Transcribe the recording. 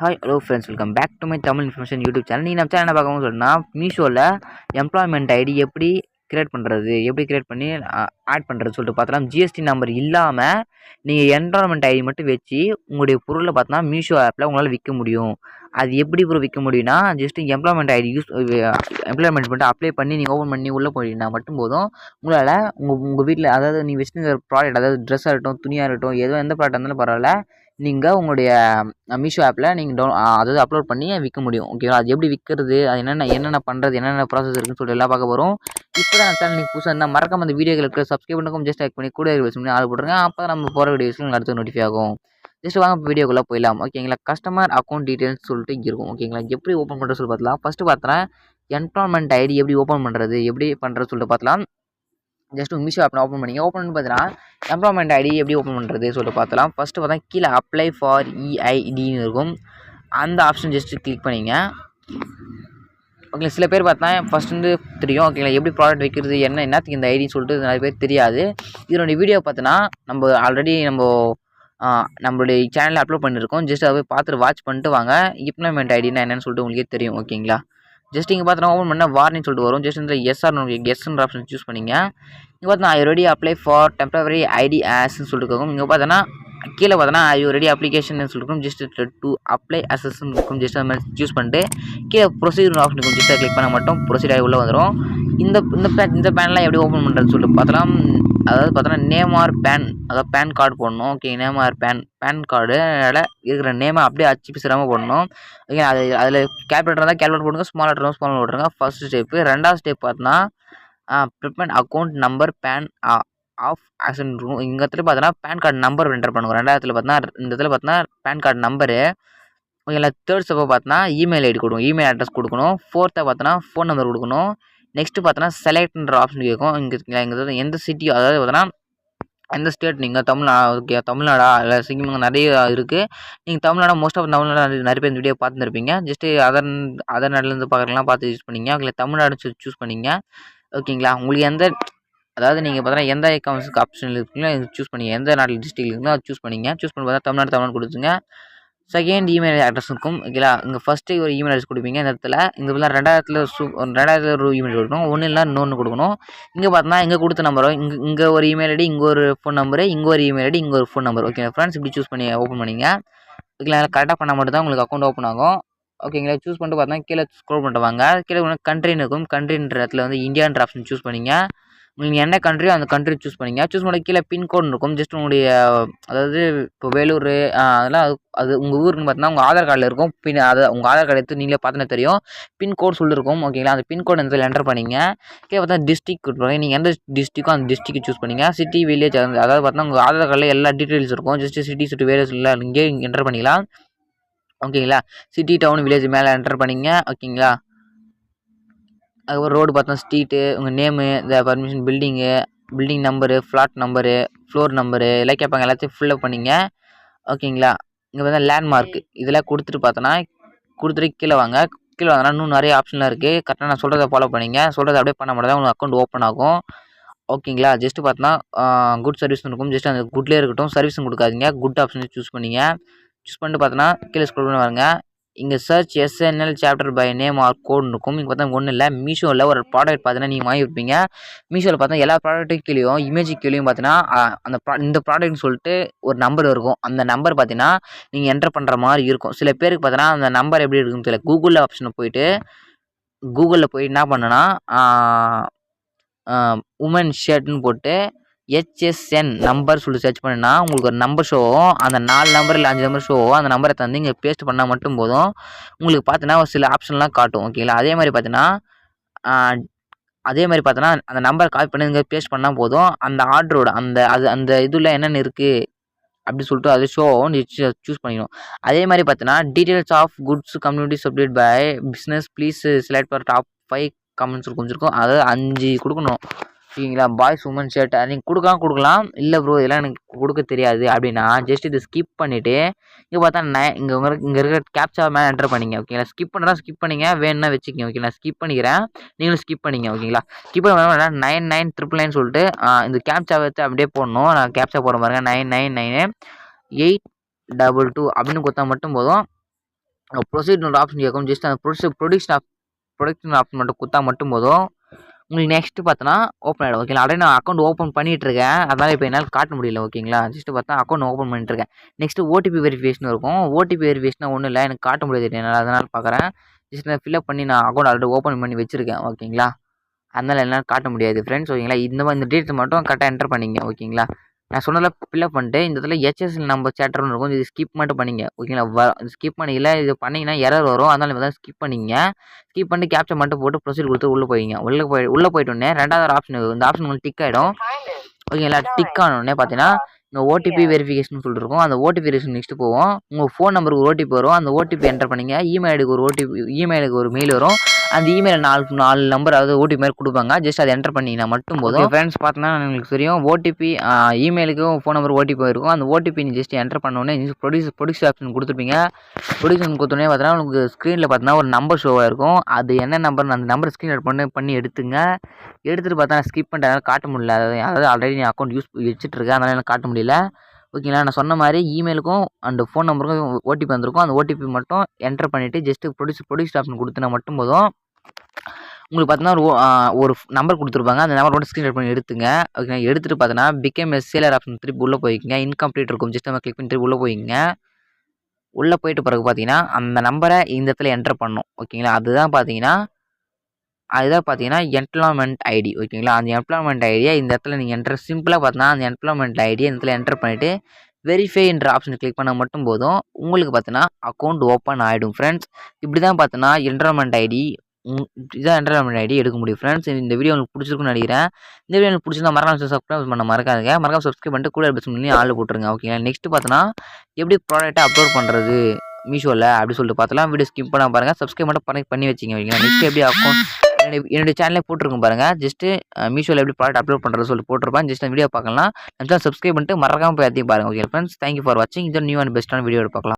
Hi hello friends, welcome back to my Tamil information YouTube channel. நீங்கள் நம்ம channel என்ன பார்க்கணும்னு சொன்னால், மீஷோவில் எம்ப்ளாய்மெண்ட் ஐடி எப்படி கிரியேட் பண்ணுறது, எப்படி கிரியேட் பண்ணி ஆட் பண்ணுறது சொல்லிட்டு பார்த்தலாம். ஜிஎஸ்டி நம்பர் இல்லாமல் நீங்கள் எம்ப்ளாய்மெண்ட் ஐடி மட்டும் வச்சு உங்களுடைய பொருளை பார்த்தோன்னா மீஷோ ஆப்பில் உங்களால் விற்க முடியும். அது எப்படி ப்ரோ விற்க முடியும்னா, ஜஸ்ட்டு எம்ப்ளாய்மெண்ட் ஐடி எம்ப்ளாய்மெண்ட் மட்டும் அப்ளை பண்ணி நீங்கள் ஓப்பன் பண்ணி உள்ளே போனீங்கன்னா மட்டும் போதும். உங்களால் உங்கள் வீட்டில், அதாவது நீங்கள் வச்சுருக்கிற ப்ராடக்ட், அதாவது ட்ரெஸ்ஸாக இருக்கட்டும், துணியாக இருக்கட்டும், எந்த ப்ராடக்ட் இருந்தாலும் பரவாயில்ல, நீங்கள் உங்களுடைய மீஷோ ஆப்பில் நீங்கள் அதாவது அப்லோட் பண்ணி விற்க முடியும். ஓகேவா? அது எப்படி விற்கிறது, அது என்னென்ன பண்ணுறது, என்னென்ன ப்ராசஸ் இருக்குன்னு சொல்லிட்டு எல்லாம் பார்க்க போகிறோம். இப்போ தான் சேனல் நீங்கள் புதுசாக இருந்தால் மறக்காம அந்த வீடியோகளுக்கு சப்ஸ்கிரைப் பண்ணுக்கும், ஜஸ்ட் லைக் பண்ணி கூட பண்ணி ஆள் போட்டுருங்க. அப்போ நம்ம போகிற வீடியோஸ்க்கு உங்களுக்கு அடுத்து நோட்டிஃபை ஆகும். ஜஸ்ட் வாங்க வீடியோக்குள்ளே போயிடலாம். ஓகேங்களா? கஸ்டமர் அக்கௌண்ட் டீட்டெயில்ஸ் சொல்லிட்டு இருக்கும். ஓகேங்களா? எப்படி ஓப்பன் பண்ணுறது சொல்லி பார்த்தலாம். ஃபஸ்ட்டு பார்த்தோன்னா எம்ப்ளாய்மெண்ட் ஐடி எப்படி ஓப்பன் பண்ணுறது, எப்படி பண்ணுறது சொல்லிட்டு பார்த்தலாம். ஜஸ்ட் மீஷோ ஆப் ஓப்பன் பண்ணிங்க. ஓப்பன் பண்ணி பார்த்தீங்கன்னா எம்ப்ளாய்மெண்ட் ஐடி எப்படி ஓப்பன் பண்ணுறது சொல்லிட்டு பார்த்தலாம். ஃபஸ்ட்டு பார்த்தா கீழே அப்ளை ஃபார் இஐடின்னு இருக்கும். அந்த ஆப்ஷன் ஜஸ்ட்டு கிளிக் பண்ணிங்க. ஓகேங்களா? சில பேர் பார்த்தா ஃபஸ்ட்டு தெரியும். ஓகேங்களா? எப்படி ப்ராடக்ட் வைக்கிறது, என்னத்துக்கு இந்த ஐடின்னு சொல்லிட்டு நிறைய பேர் தெரியாது. இதனுடைய வீடியோ பார்த்தோன்னா நம்ம ஆல்ரெடி நம்மளுடைய சேனலில் அப்லோட் பண்ணியிருக்கோம். ஜஸ்ட் அதை போய் பார்த்துட்டு வாட்ச் பண்ணிட்டு வாங்க. எம்ப்ளாய்மெண்ட் ஐடினா என்னென்னு சொல்லிட்டு உங்களுக்கே தெரியும். ஓகேங்களா? ஜஸ்ட் இங்கே பார்த்தோன்னா ஓப்பன் பண்ணால் வார்னிங் சொல்லிட்டு வரும். ஜஸ்ட் இந்த எஸ்ன்ற ஆப்ஷன் சூஸ் பண்ணிங்க. இங்கே பார்த்தோன்னா already apply for temporary ID ஆஸ்ன்னு சொல்லிட்டு இருக்கும். இங்கே பார்த்தோன்னா கீழே பார்த்தோன்னா ஐ ரெடி அப்ளிகேஷன் சொல்லிருக்கும். ஜஸ்ட் டு அப்ளை அசஸ்ன்னு இருக்கும். ஜஸ்ட் அது மாதிரி சூஸ் பண்ணிட்டு கீழே ப்ரொசீஜர் ஆப்ஷன் இருக்கும். ஜஸ்ட் கிளிக் பண்ண மட்டும் ப்ரொசீஜர் ஆகி உள்ளே வந்துடும். இந்த பேன்லாம் எப்படி ஓப்பன் பண்ணுறதுன்னு சொல்லிட்டு பார்த்தலாம். அதாவது பார்த்தோன்னா நேம் ஆர் பேன், அதாவது பேன் கார்டு போடணும். Okay, name or PAN card இருக்கிற நேமை அப்படியே அச்சு பிசுறாமல் போடணும். ஓகே, அதில் கேல்குலேட்டர் தான் கேல்குலேட் போடுங்க, ஸ்மால் லெட்டர் போட்டுருங்க. First step. ரெண்டாவது ஸ்டெப் பார்த்தோன்னா prepare account number PAN of action இருக்கும். இங்கே இடத்துல பார்த்தோன்னா பேன் கார்டு நம்பர் என்டர் பண்ணுங்க. ரெண்டாயிரத்தில் பார்த்தோன்னா இந்த இடத்துல பார்த்தோன்னா பேன் கார்டு நம்பரு. ஓகேங்களா? தேர்ட் ஸ்டெப்பை பார்த்தோன்னா இமெயில் ஐடி கொடுக்கணும், இமெயில் அட்ரஸ் கொடுக்கணும். ஃபோர்த்தை பார்த்தோன்னா ஃபோன் நம்பர் கொடுக்கணும். நெக்ஸ்ட்டு பார்த்தோன்னா செலக்ட்ன்ற ஆப்ஷன் கேட்கும். இங்கே எந்த சிட்டியோ, அதாவது பார்த்தோன்னா எந்த ஸ்டேட், நீங்கள் தமிழ்நாடா இல்லை சிக்கிம், நிறைய இருக்குது. நீங்கள் தமிழ்நாடு, மோஸ்ட் ஆஃப் தமிழ்நாடு நிறைய பேர் இந்த வீடியோ பார்த்துருப்பீங்க. ஜஸ்ட்டு அதர் நாட்டிலேருந்து பார்க்குறதுலாம் பார்த்து யூஸ் பண்ணிங்க. ஓகே, தமிழ்நாடு சூஸ் பண்ணிங்க. ஓகேங்களா? உங்களுக்கு அதாவது நீங்கள் பார்த்தோன்னா எந்த ஐகான்ஸுக்கு ஆப்ஷன் இருக்குங்களோ சூஸ் பண்ணிங்க. எந்த நாட்டில் டிஸ்ட்ரிக்ட் இருக்குங்களோ அது சூஸ் பண்ணிங்க. சூஸ் பண்ணி பார்த்தா தமிழ்நாடு கொடுத்துங்க. செகண்ட் இமெயில் அட்ரஸ் இருக்கும். ஓகேங்களா? இங்கே ஃபஸ்ட்டு ஒரு இமெயில் அட்ரஸ் கொடுப்பீங்க. இந்த இடத்துல இங்கே பார்த்தா 2000 ஒரு இமெயில் கொடுக்கணும். ஒன்று இல்லை இன்னொன்று கொடுக்கணும். இங்கே பார்த்தோன்னா இங்கே கொடுத்த நம்பரும் இங்கே ஒரு இமெயில் ஐடி, இங்கே ஒரு ஃபோன் நம்பரு, இங்கே ஒரு இமெயில் ஐடி, இங்கே ஒரு ஃபோன் நம்பர். ஓகே ஃப்ரெண்ட்ஸ், இப்படி சூஸ் பண்ணி ஓப்பன் பண்ணிங்க. ஓகேங்களா? கரெக்டாக பண்ணால் மட்டும் தான் உங்களுக்கு அக்கௌண்ட் ஓப்பன் ஆகும். ஓகேங்களா? சூஸ் பண்ணிட்டு பார்த்தா கீழே ஸ்க்ரோல் பண்ணிட்டு வாங்க. கீழே கண்ட்ரின்னு இருக்கும். கண்ட்ரின்ற இடத்துல இந்தியான்ற ஆப்ஷன் சூஸ் பண்ணிங்க. நீங்கள் என்ன கண்ட்ரியோ அந்த கண்ட்ரி சூஸ் பண்ணிங்க. சூஸ் பண்ணி கீழே பின்கோடு இருக்கும். ஜஸ்ட் உங்களுடைய, அதாவது இப்போ வேலூர் அதெல்லாம் அது உங்கள் ஊருக்குன்னு பார்த்தீங்கன்னா உங்கள் ஆதார் கார்டில் இருக்கும். அதை உங்கள் ஆதார் கார்டு எடுத்து நீங்களே பார்த்தோன்னே தெரியும். பின்கோடு சொல்லியிருக்கும். ஓகேங்களா? அந்த பின்கோடு இந்த என்டர் பண்ணிங்க. கீழே பார்த்தா டிஸ்ட்ரிக் கொடுப்பாங்க. நீங்கள் எந்த டிஸ்ட்ரிக்கோ அந்த டிஸ்ட்ரிக்ட் சூஸ் பண்ணிங்க. சிட்டி, வில்லேஜ், அதாவது பார்த்தா உங்கள் ஆதார் கார்டில் எல்லா டீட்டெயில்ஸ் இருக்கும். ஜஸ்ட் சிட்டி, வில்லேஜ் இல்லை இங்கே என்டர் பண்ணிக்கலாம். ஓகேங்களா? சிட்டி, டவுன், வில்லேஜ் மேலே என்டர் பண்ணிங்க. ஓகேங்களா? அதுக்கப்புறம் ரோடு பார்த்தோம், ஸ்ட்ரீட்டு, உங்கள் நேமு, இந்த permission, building number, flat number, floor number எல்லாம் கேட்பாங்க. எல்லாத்தையும் ஃபில்லப் பண்ணிங்க. ஓகேங்களா? இங்கே பார்த்தா லேண்ட்மார்க் இதெல்லாம் கொடுத்துட்டு கீழே வாங்க. கீழே வாங்கினா இன்னும் நிறைய ஆப்ஷன்லாம் இருக்குது. கரெக்டாக நான் சொல்கிறத ஃபாலோ பண்ணிங்க. சொல்கிறத அப்படியே பண்ண மட்டும் தான் உங்களுக்கு அக்கௌண்ட் ஓப்பன் ஆகும். ஓகேங்களா? ஜஸ்ட்டு பார்த்தோன்னா குட் சர்வீஸ் இருக்கும். ஜஸ்ட் அந்த குட்லேயே இருக்கட்டும், சர்வீஸும் கொடுக்காதீங்க. குட் ஆப்ஷன் சூஸ் பண்ணிங்க. சூஸ் பண்ணிட்டு பார்த்தோன்னா கீழே ஸ்க்ரோல் பண்ணி வாங்க. இங்கே search SNL chapter by name or கோட்னு இருக்கும். இங்கே பார்த்தா ஒன்றும் இல்லை, மீஷோவில் ஒரு ப்ராடக்ட் பார்த்தீங்கன்னா நீங்கள் வாங்கியிருப்பீங்க. மீஷோவில் பார்த்தா எல்லா ப்ராடக்ட்டுக்கு கீழேயும் இமேஜுக்கு கீழேயும் பார்த்தீங்கன்னா இந்த ப்ராடக்ட்னு சொல்லிட்டு ஒரு நம்பர் இருக்கும். அந்த நம்பர் பார்த்தீங்கன்னா நீங்கள் என்டர் பண்ணுற மாதிரி இருக்கும். சில பேருக்கு பார்த்தீங்கன்னா அந்த நம்பர் எப்படி இருக்குன்னு தெரியல. கூகுளில் ஆப்ஷனை போயிட்டு என்ன பண்ணுன்னா உமன் ஷர்ட்னு போட்டு HSN நம்பர் சொல்லி சர்ச் பண்ணினா உங்களுக்கு ஒரு நம்பர் ஷோவும், அந்த 4 நம்பர் இல்லை 5 நம்பர் ஷோவும், அந்த நம்பரை தந்து இங்கே பேஸ்ட் பண்ணால் மட்டும் போதும். உங்களுக்கு பார்த்தீங்கன்னா ஒரு சில ஆப்ஷன்லாம் காட்டும். ஓகேங்களா? அதே மாதிரி பார்த்தீங்கன்னா அந்த நம்பரை காப்பி பண்ணி இங்கே பேஸ்ட் பண்ணால் போதும். அந்த ஆர்டரோட அந்த இதில் என்னென்ன இருக்குது அப்படி சொல்லிட்டு அது ஷோவும் சூஸ் பண்ணிக்கணும். அதே மாதிரி பார்த்தீங்கன்னா details of goods community submit by business please select for top 5 comments இருக்கும். அதாவது 5 கொடுக்கணும். ஓகேங்களா? பாய்ஸ், உமன் ஷர்ட் நீங்கள் கொடுக்கலாம். இல்லை ப்ரோ இதெல்லாம் எனக்கு கொடுக்க தெரியாது அப்படின்னா ஜஸ்ட் இதை ஸ்கிப் பண்ணிவிட்டு இங்கே பார்த்தா இங்கே இருக்கிற கேப்சா மேலே என்டர் பண்ணிங்க. ஓகேங்களா? ஸ்கிப் பண்ணிங்க, வேணும்னா வச்சுக்கோங்க. ஓகே, நான் ஸ்கிப் பண்ணிக்கிறேன், நீங்களும் ஸ்கிப் பண்ணிங்க. ஓகேங்களா? ஸ்கிப் பண்ண 9999 சொல்லிட்டு இந்த கேப்சா வச்சு அப்படியே போடணும். நான் கேப்சா போட பாருங்க, 999822 அப்படின்னு கொடுத்தா மட்டும் போதும். ப்ரொசீட்னு ஒரு ஆப்ஷன் கேட்கும். ஜஸ்ட் அந்த ப்ரொடக்ஷன் ஆப்ஷன் மட்டும் கொடுத்தா மட்டும் போதும். உங்களுக்கு நெக்ஸ்ட்டு பார்த்தோன்னா ஓப்பன் ஆகிடும். ஓகேங்களா. ஆல்ரெடி நான் அக்கௌண்ட் ஓப்பன் பண்ணிகிட்ருக்கேன். அதனால் இப்போ என்னால் காட்ட முடியல. ஓகேங்களா. ஜஸ்ட்டு பார்த்தா அக்கௌண்ட் ஓப்பன் பண்ணிட்டுருக்கேன். நெக்ஸ்ட்டு ஓடிபி வெரிஃபிகேஷன் இருக்கும். ஓடிபி வெரிஃபிகேஷனா ஒன்றும் இல்லை, எனக்கு காட்ட முடியாது என்னால். அதனால் பார்க்குறேன். ஜஸ்ட் நான் ஃபில்அப் பண்ணி நான் அக்கௌண்ட் ஆல்ரெடி ஓப்பன் பண்ணி வச்சுருக்கேன். ஓகேங்களா. அதனால் என்னால் காட்ட முடியாது ஃப்ரெண்ட்ஸ். ஓகேங்களா. இந்த டீட்டெயில்ஸ் மட்டும் கரெக்டாக என்டர் பண்ணிங்க. ஓகேங்களா. நான் சொன்னதில் ஃபில்அப் பண்ணிட்டு இந்த இடத்துல ஹெச்எஸ்எல் நம்பர் சேட்டர்னு இருக்கும். இது ஸ்கிப் மட்டும் பண்ணிங்க. ஓகேங்களா. ஸ்கிப் பண்ணிக்கல, இது பண்ணிங்கன்னா எரர் வரும். அதனால் இப்போ தான் ஸ்கிப் பண்ணிங்க. ஸ்கிப் பண்ணிட்டு கேப்ச்சர் மட்டும் போட்டு ப்ரொசீட் கொடுத்து உள்ளே போயிங்க. உள்ளே போயிட்டோடனே ரெண்டாவது ஒரு ஆப்ஷன், இந்த ஆப்ஷன் உங்களுக்கு டிக் ஆகிடும். ஓகேங்களா. டிக் ஆனோடனே பார்த்தீங்கன்னா இந்த ஓடிபி வெரிஃபிகேஷன் சொல்லிட்டு இருக்கும். அந்த ஓடிபி வெரிஃபிகேஷன் நெக்ஸ்ட்டு போவோம். உங்கள் ஃபோன் நம்பருக்கு ஒரு ஓடிபி வரும். அந்த ஓடிபி என்டர் பண்ணிங்க. இமெயிலுக்கு ஒரு மெயில் வரும். அந்த இமெயிலில் 4 நம்பர் அதாவது ஓடிபி மாதிரி கொடுப்பாங்க. ஜஸ்ட் அதை என்டர் பண்ணிங்கன்னா மட்டும் போதும். ஃப்ரெண்ட்ஸ் பார்த்தோன்னா உங்களுக்கு தெரியும் ஓடிபி இமெயிலுக்கும் ஃபோன் நம்பர் ஓடிபி இருக்கும். அந்த ஓடிபி நீ ஜஸ்ட் என்டர் பண்ணோடனே ப்ரொடியூஸ் ஆப்ஷன் கொடுத்துருப்பீங்க. ப்ரொடியூஷன் கொடுத்தோடனே பார்த்தீங்கன்னா உங்களுக்கு ஸ்க்ரீனில் பார்த்தீங்கன்னா ஒரு நம்பர் ஷோவாக இருக்கும். அது என்ன நம்பர், அந்த நம்பர் ஸ்க்ரீன் பண்ணி எடுத்துங்க. எடுத்துகிட்டு பார்த்தா ஸ்கிப் பண்ணிட்டு காட்ட முடியல. அதாவது ஆல்ரெடி நீ அக்கௌண்ட் வச்சுட்ருக்கேன், அதனால் எனக்கு காட்ட முடியல. ஓகேங்களா. நான் சொன்ன மாதிரி இமெயிலுக்கும் அண்ட் ஃபோன் நம்பருக்கும் ஓடிபி வந்திருக்கும். அந்த ஓடிபி மட்டும் என்டர் பண்ணிவிட்டு ஜஸ்ட்டு ப்ரொடியூஸ் ஆப்ஷன் கொடுத்தனா மட்டும் போதும். உங்களுக்கு பார்த்தீங்கன்னா ஒரு நம்பர் கொடுத்துருப்பாங்க. அந்த நம்பர் மட்டும் ஸ்க்ரீன்ஷாட் பண்ணி எடுத்துங்க. ஓகேங்களா. எடுத்துகிட்டு பார்த்தீங்கன்னா பிகேம் சேலர் ஆப்ஷன் திருப்பி உள்ளே போய்க்கிங்க. இன்கம்ப்ளீட் இருக்கும். ஜஸ்ட் நம்ம கிளிக் பண்ணி திருப்பி உள்ளே போய்க்கிங்க. உள்ளே போயிட்டு பிறகு பார்த்தீங்கன்னா அந்த நம்பரை இந்த இடத்துல என்டர் பண்ணணும். ஓகேங்களா. அதுதான் பார்த்தீங்கன்னா எம்ப்ளாய்மெண்ட் ஐடி. ஓகேங்களா. அந்த எம்ப்ளாய்மெண்ட் ஐடியை இந்த இடத்துல நீங்கள் சிம்பிளாக பார்த்தீங்கன்னா அந்த எம்ப்ளாய்மெண்ட் ஐடியை இந்த இடத்துல என்டர் பண்ணிவிட்டு வெரிஃபை என்ற ஆப்ஷன் கிளிக் பண்ணால் மட்டும் போதும். உங்களுக்கு பார்த்தீங்கன்னா அக்கௌண்ட் ஓப்பன் ஆகிடும் ஃப்ரெண்ட்ஸ். இப்படி தான் பார்த்தீங்கன்னா என்ரோல்மெண்ட் ஐடி எடுக்க முடியும் ஃப்ரெண்ட்ஸ். இந்த வீடியோ உங்களுக்கு பிடிச்சிருக்குன்னு நினைக்கிறேன். இந்த வீடியோ உங்களுக்கு பிடிச்சிருந்தா மறக்காம சப்ஸ்கிரைப் பண்ண மறக்காதுங்க. மறக்காம சப்ஸ்கிரைப் பண்ணிட்டு கூட பெல் பண்ணி ஆள் போட்டுருங்க. ஓகேங்களா. நெக்ஸ்ட் பார்த்தோன்னா எப்படி ப்ராடக்ட்டை அப்லோட் பண்ணுறது மீஷோவில் அப்படி சொல்லிட்டு பார்த்தலாம். வீடியோ ஸ்கிப் பண்ண பாருங்கள். சப்ஸ்கிரைப் மட்டும் பண்ணி வச்சிங்க. ஓகேங்களா. நெக்ஸ்ட் எப்படி அக்கௌண்ட் என்னுடைய சேனலே போட்டிருக்கும் பாருங்கள். ஜஸ்ட்டு மீஷோவில் எப்படி ப்ராடக்ட் அப்லோட் பண்ணுறது சொல்லிட்டு போட்டிருப்பேன். ஜஸ்ட் அந்த வீடியோ பார்க்கலாம். நம்ம சப்ஸ்கிரைப் பண்ணிட்டு மறக்காம போய் அதையும் பாருங்கள். Okay friends. தேங்க்யூ ஃபார் வாட்சிங். இது நியூ அண்ட் பெஸ்ட்டான வீடியோ பார்க்கலாம்.